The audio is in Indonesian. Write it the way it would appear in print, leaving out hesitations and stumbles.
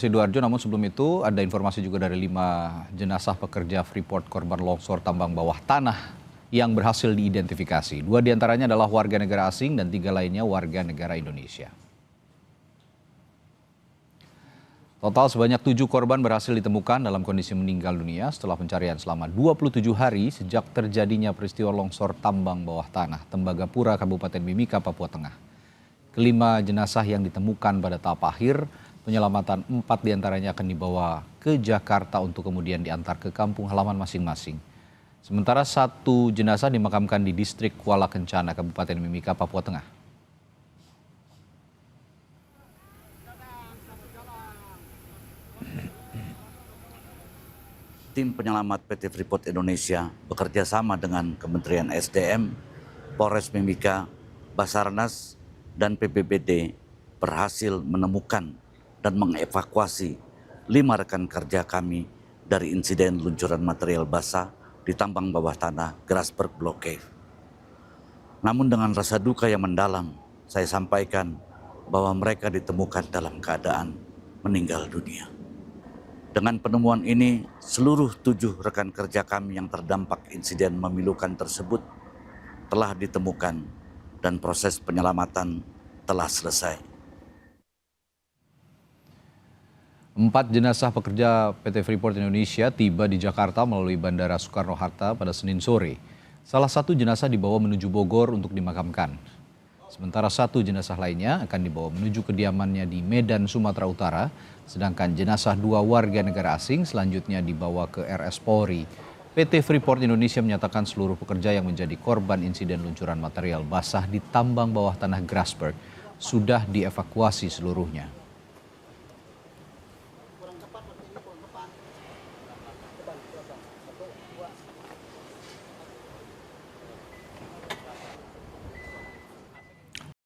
Sidoarjo, namun sebelum itu ada informasi juga dari 5 jenazah pekerja Freeport korban longsor tambang bawah tanah yang berhasil diidentifikasi. 2 diantaranya adalah warga negara asing dan 3 lainnya warga negara Indonesia. Total sebanyak 7 korban berhasil ditemukan dalam kondisi meninggal dunia setelah pencarian selama 27 hari sejak terjadinya peristiwa longsor tambang bawah tanah Tembagapura, Kabupaten Mimika, Papua Tengah. Kelima jenazah yang ditemukan pada tahap akhir penyelamatan, 4 diantaranya akan dibawa ke Jakarta untuk kemudian diantar ke kampung halaman masing-masing. Sementara 1 jenazah dimakamkan di distrik Kuala Kencana, Kabupaten Mimika, Papua Tengah. Tim penyelamat PT Freeport Indonesia bekerja sama dengan Kementerian SDM, Polres Mimika, Basarnas, dan PBBD berhasil menemukan dan mengevakuasi 5 rekan kerja kami dari insiden luncuran material basah di tambang bawah tanah Grasberg Block Cave. Namun dengan rasa duka yang mendalam, saya sampaikan bahwa mereka ditemukan dalam keadaan meninggal dunia. Dengan penemuan ini, seluruh 7 rekan kerja kami yang terdampak insiden memilukan tersebut telah ditemukan dan proses penyelamatan telah selesai. 4 jenazah pekerja PT Freeport Indonesia tiba di Jakarta melalui Bandara Soekarno-Hatta pada Senin sore. Salah satu jenazah dibawa menuju Bogor untuk dimakamkan. Sementara 1 jenazah lainnya akan dibawa menuju kediamannya di Medan, Sumatera Utara, sedangkan jenazah 2 warga negara asing selanjutnya dibawa ke RS Polri. PT Freeport Indonesia menyatakan seluruh pekerja yang menjadi korban insiden luncuran material basah di tambang bawah tanah Grasberg sudah dievakuasi seluruhnya.